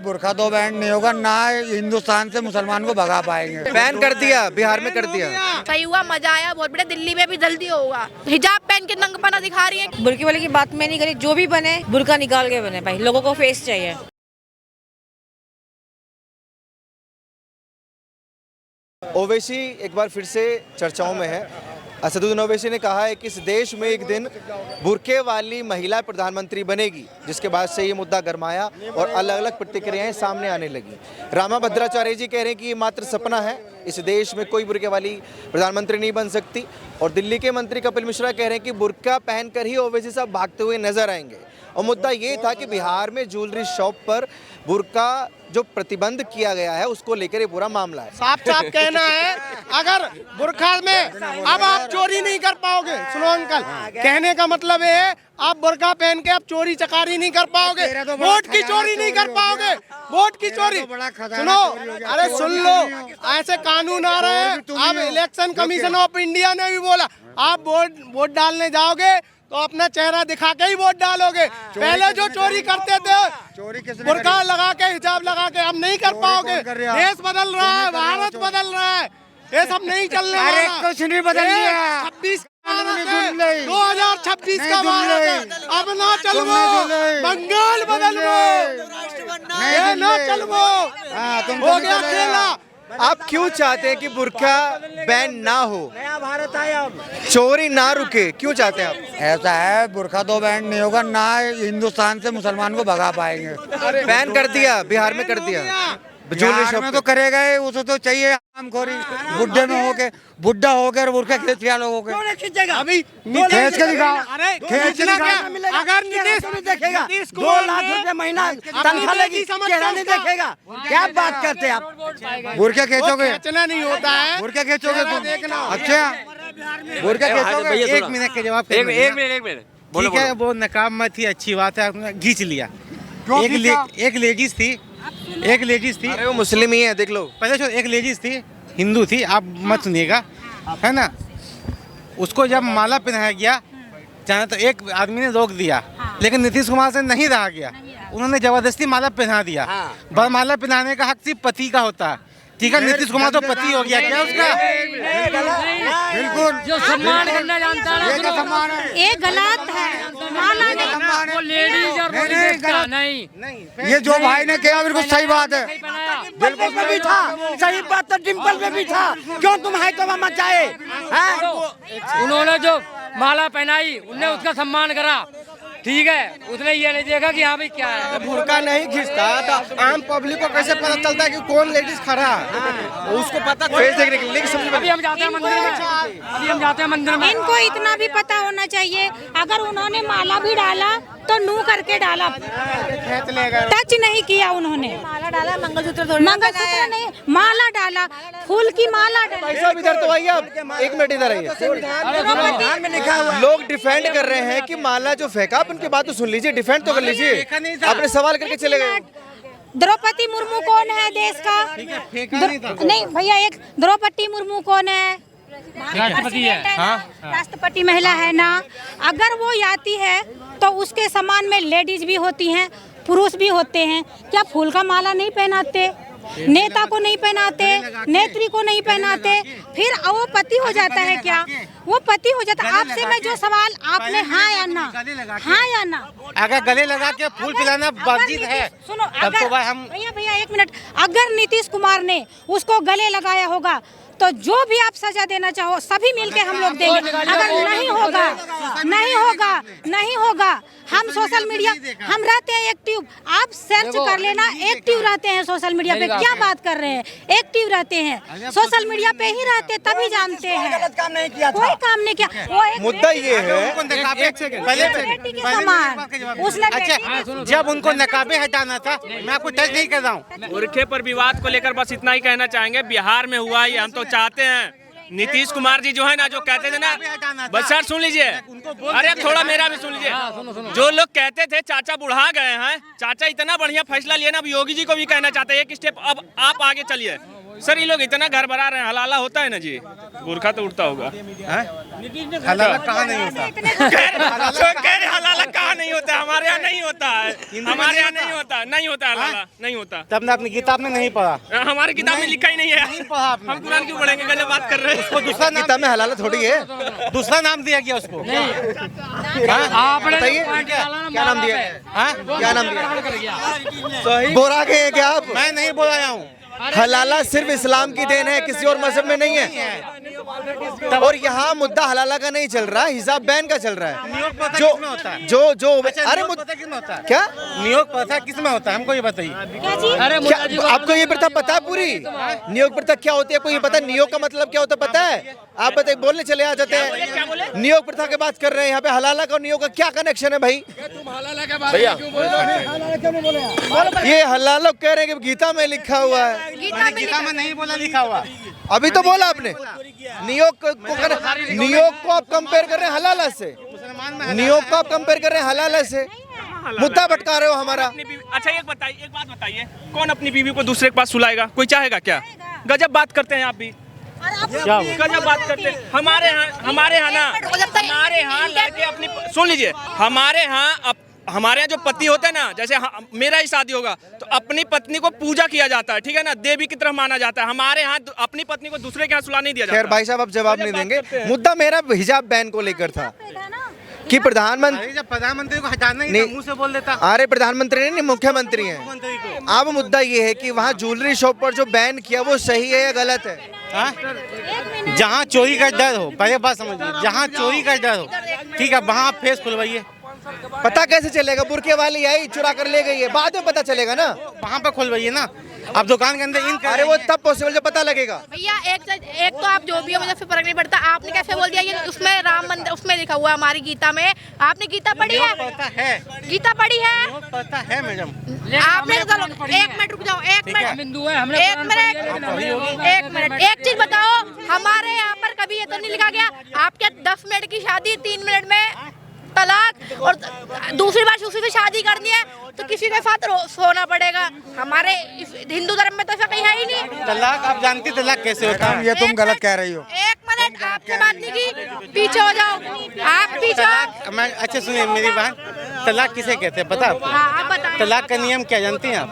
बुर्खा तो बैन नहीं होगा ना, हिंदुस्तान से मुसलमान को भगा पाएंगे। बैन कर दिया, बिहार में कर दिया। सही हुआ, मजा आया बहुत बढ़िया। दिल्ली में भी जल्दी होगा। हिजाब पहन के नंगपना दिखा रही है। बुर्के वाले की बात मैं नहीं करी, जो भी बने बुर्का निकाल के बने भाई, लोगों को फेस चाहिए। ओवैसी एक बार फिर से चर्चाओं में है। असदुद्दीन ओवैसी ने कहा है कि इस देश में एक दिन बुर्के वाली महिला प्रधानमंत्री बनेगी, जिसके बाद से ये मुद्दा गरमाया और अलग अलग प्रतिक्रियाएं सामने आने लगी। रामा भद्राचार्य जी कह रहे हैं कि ये मात्र सपना है, इस देश में कोई बुर्के वाली प्रधानमंत्री नहीं बन सकती। और दिल्ली के मंत्री कपिल मिश्रा कह रहे हैं कि बुर्का पहनकर ही ओवैसी साहब भागते हुए नजर आएंगे। और मुद्दा ये था कि बिहार में ज्वेलरी शॉप पर बुर्का जो प्रतिबंध किया गया है उसको लेकर ये पूरा मामला है। साफ साफ कहना है, अगर बुर्खा में अब आप चोरी नहीं कर पाओगे। सुनो अंकल, कहने का मतलब है आप बुर्का पहन के अब चोरी चकारी नहीं कर पाओगे, वोट की चोरी नहीं कर पाओगे, वोट की चोरी। सुनो, अरे सुन लो, ऐसे कानून आ रहे हैं। अब इलेक्शन कमीशन ऑफ इंडिया ने भी बोला आप वोट डालने जाओगे तो अपना चेहरा दिखा के ही वोट डालोगे। पहले जो चोरी करते थे बुर्का लगा के, हिजाब लगा के, अब नहीं कर पाओगे। देश बदल रहा है, भारत बदल रहा है, ये सब नहीं चलने वाला। कुछ नहीं बदल गया। 2026 का भारत है। अब ना चलवो, बंगाल बदलवो, ये ना चलवो, हो गया खेला। आप क्यों चाहते हैं कि बुर्का बैन ना हो, नया भारत आया, अब चोरी ना रुके, क्यों चाहते हैं आप? ऐसा है, बुर्खा तो बैन नहीं होगा ना, हिंदुस्तान से मुसलमान को भगा पाएंगे। बैन कर दिया, बिहार में कर दिया। ज्वेलरी शॉप में तो करेगा ही, उसे तो चाहिए आमखोरी। बुढ़े में होके, बुढ़ा होकर और बुर्खा खींच के लोगों के अभी खींच के दिखाओ। खींच के दिखाओ। अगर नीतीश देखेगा 2 लाख रुपए महीना तनख्वाह लेगी, चेहरा नहीं देखेगा। क्या बात करते हैं आप? बुर्के खींचोगे, खींचना नहीं होता है, बुर्के खींचोगे तुम। देखना। अच्छा, बुर्के खींचोगे। एक मिनट के जवाब, एक मिनट ठीक है। वो नकाब में थी, अच्छी बात है, आपने खींच लिया। एक लेडीज थी, अरे वो मुस्लिम ही है, देख लो। पहले एक लेडीज थी, हिंदू थी, आप मत सुनिएगा, है ना। उसको जब माला पहनाया गया चाहे तो एक आदमी ने रोक दिया, लेकिन नीतीश कुमार से नहीं रहा गया, उन्होंने जबरदस्ती माला पहना दिया। माला पहनाने का हक सिर्फ पति का होता है, ठीक है। नीतीश कुमार तो पति हो गया क्या उसका? बिल्कुल, जो सम्मान करना जानता है ये सम्मान है। ये गलत है, माला नहीं। वो लेडीज और नहीं, ये जो भाई ने किया बिल्कुल सही बात है। डिम्पल में भी था, सही बात तो डिम्पल में भी था। क्यों तुम हाइटोमा मचाए? उन्होंने जो माला पहनाई उनने उसका सम्मान करा, ठीक है। उसने ये नहीं देखा कि हाँ भाई क्या है। बुर्का नहीं खींचता तो आम पब्लिक को कैसे पता चलता है कि कौन लेडीज खड़ा है? उसको पता फेस देखने के लिए समझ में। अभी हम जाते हैं मंदिर में, अभी हम जाते हैं मंदिर में। इनको इतना भी पता होना चाहिए, अगर उन्होंने माला भी डाला तो नू करके डाला, टच नहीं किया उन्होंने। माला डाला, मंगलसूत्र नहीं, माला डाला, फूल की माला डाला। पैसा भी इधर तो आइए आप, एक मिनट इधर आइए। लोग डिफेंड कर रहे हैं कि माला जो फेंका, आप उनकी बात तो सुन लीजिए, डिफेंड तो कर लीजिए। आपने सवाल करके चले गए। द्रौपदी मुर्मू कौन है देश का? नहीं भैया, एक द्रौपदी मुर्मू कौन है? राष्ट्रपति है। राष्ट्रपति महिला है ना। अगर वो आती है तो उसके समान में लेडीज भी होती हैं, पुरुष भी होते हैं। क्या फूल का माला नहीं पहनाते? नेता को नहीं पहनाते, नेत्री को नहीं पहनाते, फिर वो पति हो जाता है क्या? वो पति हो जाता है। आपसे मैं जो सवाल, आपने हाँ या ना, हाँ या ना? अगर गले लगा के फूल पिलाना वर्जित है, सुनो, तब तो भाई हम भैया एक मिनट, अगर नीतीश कुमार ने उसको गले लगाया होगा तो जो भी आप सजा देना चाहो सभी मिलके हम लोग देंगे। अगर नहीं होगा, नहीं होगा, नहीं होगा, हम सोशल मीडिया, हम रहते हैं एक्टिव, आप सर्च कर लेना, एक्टिव रहते हैं सोशल मीडिया पे। क्या बात कर रहे हैं, एक्टिव रहते हैं सोशल मीडिया पे ही रहते, तभी जानते हैं। गलत काम नहीं किया, कोई काम नहीं किया। वो एक मुद्दा ये है, बेटी के समान उसने अच्छा, जब उनको नकाबे हटाना था, मैं आपको टच नहीं कर रहा हूँ। बुर्के पर विवाद को लेकर बस इतना ही कहना चाहेंगे, बिहार में हुआ ये हम तो चाहते हैं। नीतीश कुमार जी जो है ना, जो कहते थे ना, बस सर सुन लीजिए, अरे थोड़ा मेरा भी सुन लीजिए। जो लोग कहते थे चाचा बुढ़ा गए हैं, चाचा इतना बढ़िया फैसला लिया ना, अब योगी जी को भी कहना चाहते हैं एक स्टेप अब आप आगे चलिए। सर ये लोग इतना घर भरा रहे हैं, हलाला होता है ना जी, बुर्खा तो उठता होगा। हलाला कहाँ नहीं होता? हलाला कहाँ नहीं होता? हमारे यहाँ नहीं होता है, हमारे यहाँ नहीं होता, नहीं होता हलाला, नहीं होता। तब ने अपनी किताब में नहीं पढ़ा, हमारी किताब में लिखा ही नहीं है। नहीं पढ़ा आपने। हम कुरान क्यों पढ़ेंगे? गलत बात कर रहे हैं। उसको दूसरा नाम, किताब में हलाला थोड़ी है, दूसरा नाम दिया गया उसको। आपने बताइए क्या नाम दिया है? क्या नाम दिया? बोरा गए हैं क्या आप? मैं नहीं बोला हूँ। हलाला सिर्फ इस्लाम की देन है, किसी और मजहब में नहीं है। और यहाँ मुद्दा हलाला का नहीं चल रहा, हिजाब बैन का चल रहा है। नियोग प्रथा जो किसमें होता है? जो अच्छा, अरे नियोग प्रथा किसमें होता है? क्या नियोग प्रथा किसमें होता है, हमको ये बताइए। क्या आपको ये प्रथा पता है पूरी? नियोग प्रथा क्या होती है, आपको ये पता है? नियोग का मतलब क्या होता है पता है? आप बताइए, बोलने चले आ जाते हैं। नियोग प्रथा की बात कर रहे हैं यहाँ पे, हलाला का और नियोग का क्या कनेक्शन है भाई? भैया ये हलाला कह रहे हैं कि गीता में लिखा हुआ है। गीता में नहीं बोला, लिखा हुआ। अभी तो बोला आपने। नियोग को आप कंपेयर कर रहे हैं हलाला से, नियोग को आप कंपेयर कर रहे हैं हलाला से, मुद्दा भटका रहे हो हमारा। अच्छा एक बात बताइए, कौन अपनी बीवी को दूसरे के पास सुलाएगा? कोई चाहेगा क्या? गजब बात करते हैं आप भी, गजब बात करते हैं। हमारे यहाँ लड़के अपनी, सुन लीजिए, हमारे यहाँ जो पति होते हैं ना, जैसे मेरा ही शादी होगा तो अपनी पत्नी को पूजा किया जाता है, ठीक है ना, देवी की तरह माना जाता है। हमारे यहाँ अपनी पत्नी को दूसरे के यहाँ सुला नहीं दिया जाता। खैर भाई साहब आप जवाब नहीं देंगे। मुद्दा मेरा हिजाब बैन को लेकर था कि प्रधानमंत्री को हटाना ही था, मुंह से बोल देता। अरे प्रधानमंत्री नहीं, मुख्यमंत्री हैं। अब मुद्दा ये है कि वहाँ ज्वेलरी शॉप पर जो बैन किया वो सही है या गलत है? जहाँ चोरी का डर हो, पहले बात समझिए, जहाँ चोरी का डर हो, ठीक है, वहाँ आप फेस खुलवाइए। पता कैसे चलेगा? बुरके वाली आई चुरा कर ले गई है, बाद में पता चलेगा ना। वहाँ पे खुलवाइए ना, आप दुकान के अंदर इन अरे वो तब पॉसिबल जब पता लगेगा। भैया एक तो आप जो भी हो, मुझे फिर फर्क नहीं पड़ता। आपने कैसे बोल दिया ये उसमें राम मंदिर उसमें लिखा हुआ है हमारी गीता में? आपने गीता पढ़ी है? गीता पढ़ी है? पता है मैडम। आपने तो, एक मिनट रुक जाओ, एक मिनट, एक चीज बताओ, हमारे यहाँ पर कभी ये तो नहीं लिखा गया आपके 10 मिनट की शादी 3 मिनट में तलाक, और दूसरी बार उसी से शादी करनी है तो किसी के साथ सोना पड़ेगा। हमारे हिंदू धर्म में तो ऐसा कहीं है ही नहीं। तलाक आप जानती तलाक कैसे होता है? ये तुम गलत कह रही हो। एक मिनट, आपसे बात नहीं की, पीछे हो जाओ, आप पीछे हो। मैं अच्छा सुनिए मेरी बात, तलाक किसे कहते हैं पता है आपको? हाँ, आप बताएं। तलाक का नियम क्या जानती हैं आप?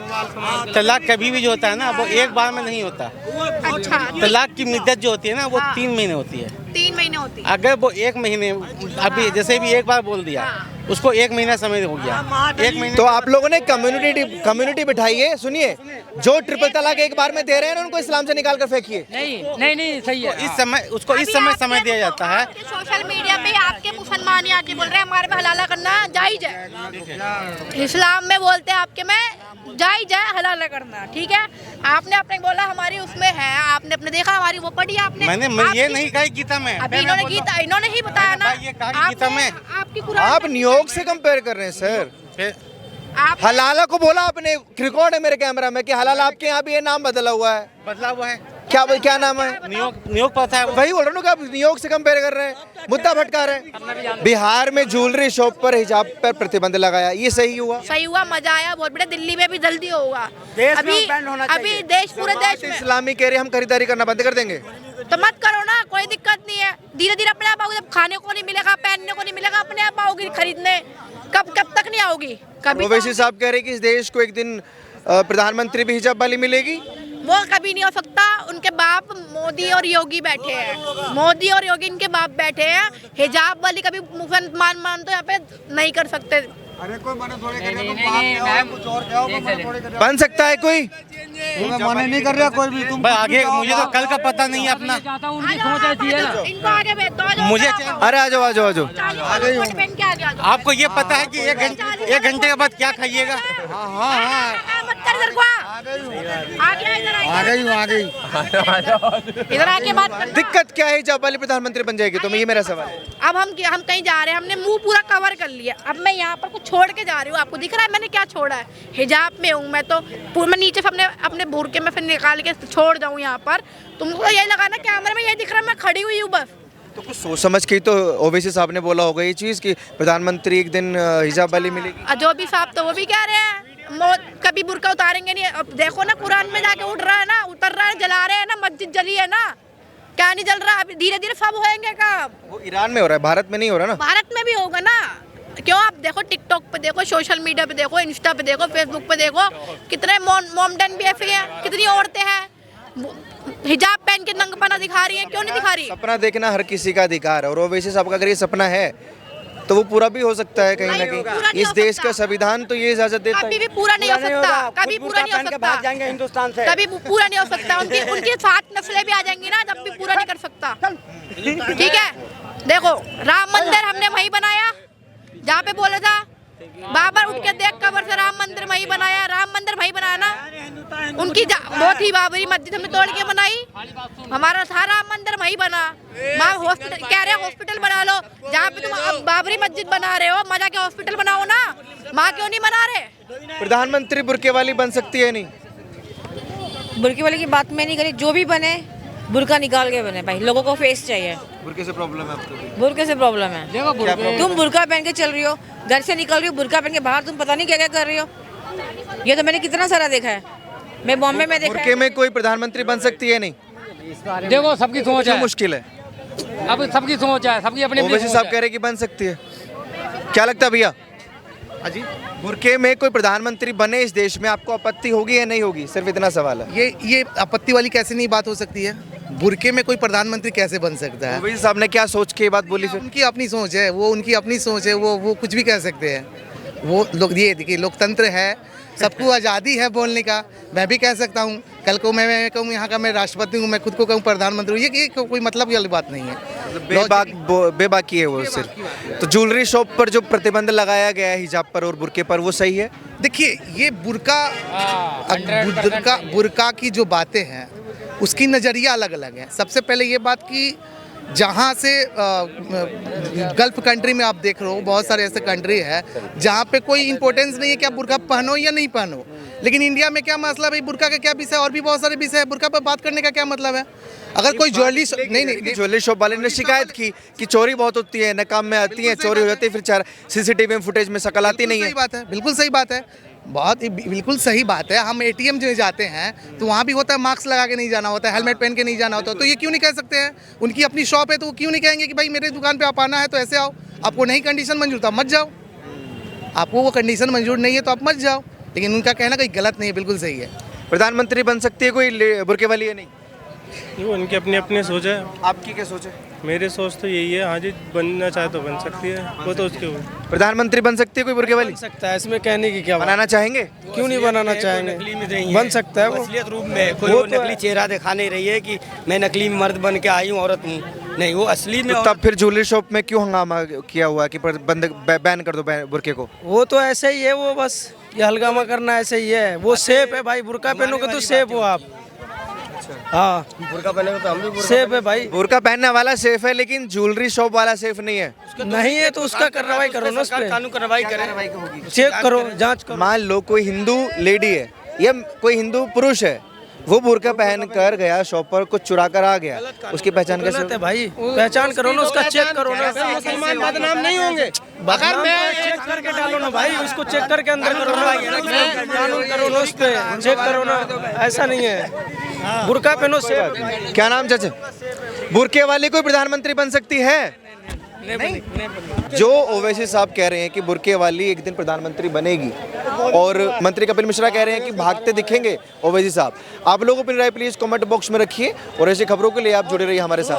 तलाक कभी भी जो होता है ना, वो एक बार में नहीं होता। अच्छा, तलाक की मुद्दत जो होती है ना, वो 3 महीने होती है। 3 महीने होती है। अगर वो 1 महीने, अभी जैसे भी एक बार बोल दिया, उसको 1 महीना समय हो गया, 1 महीने। तो आप लोगों ने कम्युनिटी बिठाई है। सुनिए, जो ट्रिपल तलाक एक बार में दे रहे हैं उनको इस्लाम से निकाल कर फेंकिए। नहीं सही है। इस समय उसको इस समय दिया जाता है। सोशल मीडिया पे आपके मुसलमान ही आके बोल रहे हैं हमारे पे हलाला करना जायज है। इस्लाम में बोलते हैं आपके में जायज है हलाला करना, ठीक है। आपने अपने बोला हमारी उसमें है, आपने अपने देखा हमारी वो पढ़ी आपने। मैंने ये नहीं कहा गीता में। अभी इन्होंने ही बताया ना, ये कहा गीता में। आपकी कुरान आप नियोग से कंपेयर कर रहे हैं सर। फिर आप हलाला को बोला आपने, रिकॉर्ड है मेरे कैमरा में कि हलाला आपके यहाँ भी ये नाम बदला हुआ है। बदला हुआ है क्या नाम है? नियोग प्रथा है। वही बोल रहा हूँ कि आप नियोग से कंपेयर कर रहे हैं, मुद्दा भटका रहे हैं। बिहार में ज्वेलरी शॉप पर हिजाब पर प्रतिबंध लगाया, ये सही हुआ? सही हुआ, मजा आया बहुत बड़े। दिल्ली में भी जल्दी होगा। अभी देश पूरे देश में इस्लामी कह रहे हम खरीदारी करना बंद कर देंगे तो मत करो ना, कोई दिक्कत नहीं है। धीरे धीरे अपने आप आओगे, जब खाने को नहीं मिलेगा, पहनने को नहीं मिलेगा, अपने आप आओगी खरीदने। कब तक नहीं आओगी? कभी ओवैसी साहब कह रहे कि इस देश को एक दिन प्रधानमंत्री भी हिजाब वाली मिलेगी। वो कभी नहीं हो सकता। उनके बाप मोदी और योगी बैठे हैं, मोदी और योगी इनके बाप बैठे हैं। हिजाब वाली कभी मुसलमान तो यहाँ पे नहीं कर सकते। अरे कोई मना थोड़े करेगा, बन सकता है कोई, मना नहीं कर रहा कोई भी। तुम भाई आगे मुझे तो कल का पता नहीं है अपना। इनको आगे भेज दो। मुझे अरे आ जाओ आ जाओ आ जाओ। आपको ये पता है कि 1 घंटे के बाद क्या खाइएगा? इधर आके बात करना। दिक्कत क्या है जब वाली प्रधानमंत्री बन जाएगी तो? ये मेरा सवाल है। अब हम कहीं जा रहे हैं, हमने मुंह पूरा कवर कर लिया, अब मैं यहाँ पर कुछ छोड़ के जा रही हूँ। आपको दिख रहा है मैंने क्या छोड़ा है? हिजाब में हूँ मैं, तो मैं नीचे से अपने बुरके में फिर निकाल के छोड़ जाऊँ यहाँ पर। तुमको यही लगा ना कैमरे में, यही दिख रहा है मैं खड़ी हुई हूँ बस। तो कुछ सोच समझ के तो ओवैसी साहब ने बोला होगा ये चीज़ कि प्रधानमंत्री एक दिन हिजाब वाली मिलेगी। जो भी साहब तो वो भी कह रहे हैं कभी बुरका उतारेंगे नहीं। अब देखो ना कुरान में जाके उठ रहा है ना, उतर रहा है, जला रहे हैं ना, मस्जिद जली है ना। क्या नहीं चल रहा? अभी धीरे धीरे सब होएंगे काम। वो ईरान में हो रहा है, भारत में नहीं हो रहा ना। भारत में भी होगा ना। क्यों? आप देखो टिकटॉक पे देखो, सोशल मीडिया पे देखो, इंस्टा पे देखो, फेसबुक पे देखो, कितने मोमडन भी ऐसे हैं, कितनी औरतें हैं हिजाब पहन के नंगपना दिखा रही हैं। क्यों नहीं दिखा रही? सपना देखना हर किसी का अधिकार है, और ओवैसी साहब का अगर ये सपना है तो वो पूरा भी हो सकता है कहीं ना कहीं। इस देश का संविधान तो ये इजाजत देता है। कभी भी पूरा नहीं हो सकता, कभी पूरा नहीं हो सकता, भाग जाएंगे हिंदुस्तान से। कभी पूरा नहीं हो सकता। उनकी 7 नस्लें भी आ जाएंगी ना, तब भी पूरा नहीं कर सकता। ठीक है, देखो राम मंदिर हमने वहीं बनाया जहाँ पे बोला था, बाबर उठ के देख कबर से राम मंदिर वहीं बनाया, राम मंदिर वहीं बनाया ना। उनकी वो थी बाबरी मस्जिद, हमने तोड़ के बनाई, हमारा था राम मंदिर वहीं बना। माँ हॉस्पिटल कह रहे हॉस्पिटल बना लो, जहाँ पे तुम अब बाबरी मस्जिद बना रहे हो, मजा के हॉस्पिटल बनाओ ना। माँ क्यों नहीं बना रहे? प्रधानमंत्री बुर्के वाली बन सकती है? नहीं, बुर्के वाले की बात मैं नहीं करी, जो भी बने बुर्का निकाल के बने भाई, लोगों को फेस चाहिए। बुर्के से प्रॉब्लम है आपको? बुर्के से प्रॉब्लम है। तुम बुर्का पहन के चल रही हो, घर से निकल रही हो बुर्का पहन के, बाहर तुम पता नहीं क्या क्या कर रही हो। ये तो मैंने कितना सारा देखा है, मैं बॉम्बे में देखा बुर्के में कोई प्रधानमंत्री बन सकती है? नहीं, देखो सबकी सोच है, मुश्किल है। अब सबकी सोच है, सबकी अपनी ओवैसी साहब कह रहे कि बन सकती है, क्या लगता है भैया? जी, बुर्के में कोई प्रधानमंत्री बने इस देश में, आपको आपत्ति होगी या नहीं होगी? सिर्फ इतना सवाल है। ये आपत्ति वाली कैसे नहीं बात हो सकती है? बुर्के में कोई प्रधानमंत्री कैसे बन सकता है? ओवैसी साहब ने क्या सोच के ये बात बोली? फिर उनकी अपनी सोच है, वो उनकी अपनी सोच है, वो कुछ भी कह सकते हैं। वो लोग, ये देखिए लोकतंत्र है, सबको आज़ादी है बोलने का। मैं भी कह सकता हूँ, कल को मैं कहूँ यहाँ का मैं राष्ट्रपति हूँ, मैं खुद को कहूँ प्रधानमंत्री हूँ, ये कोई मतलब वाली बात नहीं है। बेबाकी है वो सिर्फ। तो ज्वेलरी शॉप पर जो प्रतिबंध लगाया गया है हिजाब पर और बुर्के पर, वो सही है? देखिए ये बुर्का की जो बातें हैं उसकी नज़रिया अलग अलग है। सबसे पहले ये बात कि जहाँ से गल्फ कंट्री में आप देख रहे हो, बहुत सारे ऐसे कंट्री है जहाँ पे कोई इंपॉर्टेंस नहीं है कि आप बुर्का पहनो या नहीं पहनो। लेकिन इंडिया में क्या मसला भाई, बुर्का का क्या विषय, और भी बहुत सारे विषय है, बुर्का पर बात करने का क्या मतलब है? अगर कोई ज्वेलरी नहीं ज्वेलरी शॉप वाले ने शिकायत की कि चोरी बहुत होती है, नकाब में आती है, चोरी हो जाती है, फिर सीसीटीवी फुटेज में शकल आती नहीं है। सही बात है, बिल्कुल सही बात है, बहुत ही बिल्कुल सही बात है। हम एटीएम जो जाते हैं तो वहाँ भी होता है मास्क लगा के नहीं जाना होता है, हेलमेट पहन के नहीं जाना होता है। तो ये क्यों नहीं कह सकते हैं? उनकी अपनी शॉप है तो वो क्यों नहीं कहेंगे कि भाई मेरे दुकान पे आप आना है तो ऐसे आओ, आपको नहीं कंडीशन मंजूर तो आप मत जाओ, आपको वो कंडीशन मंजूर नहीं है तो आप मत जाओ। लेकिन उनका कहना कोई गलत नहीं है, बिल्कुल सही है। प्रधानमंत्री बन सकती है कोई बुर्के वाली है? नहीं, वो उनकी अपनी अपनी सोच है। आपकी क्या सोच है? मेरी सोच तो यही है, हाँ जी, बनना चाहे तो बन सकती है, वो तो उसके ऊपर। प्रधानमंत्री बन सकती है कोई बुर्के वाली? बन सकता है, इसमें कहने की क्या बात। बनाना चाहेंगे? क्यों नहीं बनाना चाहेंगे, बन सकता है वो असलियत रूप में। कोई वो नकली चेहरा दिखा नहीं रही है कि मैं नकली मर्द बन के आई हूँ, औरत हूँ, नहीं, वो असली में। तो तब फिर ज्वेलरी शॉप में क्यों हंगामा किया हुआ कि बैन कर दो बुर्के को? वो तो ऐसे ही है, वो बस ये हलगामा करना ऐसे ही है। वो सेफ है भाई, बुर्का पहनोगे तो सेफ हो आप। हाँ, बुर्का पहनेंगे तो हम भी सेफ है भाई। बुर्का पहनने वाला सेफ है, लेकिन ज्वेलरी शॉप वाला सेफ नहीं है। नहीं है तो उसका कार्रवाई करो ना, उस पे कानून कार्रवाई करें, चेक करो, जांच करो। मान लो कोई हिंदू लेडी है या कोई हिंदू पुरुष है, वो बुर्का पहन कर गया शॉप पर, कुछ चुरा कर आ गया, उसकी पहचान कैसे है भाई? पहचान करो ना, उसका चेक करो ना, मुसलमान बदनाम नहीं होंगे। अगर मैं चेक करके डालो ना भाई, उसको चेक करके अंदर करो ना, कानून करो ना, उस पे चेक करो ना, ऐसा नहीं है। बुर्का पहनो से। क्या नाम चाचा? बुर्के वाली कोई प्रधानमंत्री बन सकती है? नहीं। जो ओवैसी साहब कह रहे हैं कि बुर्के वाली एक दिन प्रधानमंत्री बनेगी, और मंत्री कपिल मिश्रा कह रहे हैं कि भागते दिखेंगे ओवैसी साहब। आप लोग अपनी राय प्लीज कमेंट बॉक्स में रखिए, और ऐसी खबरों के लिए आप जुड़े रहिए हमारे साथ।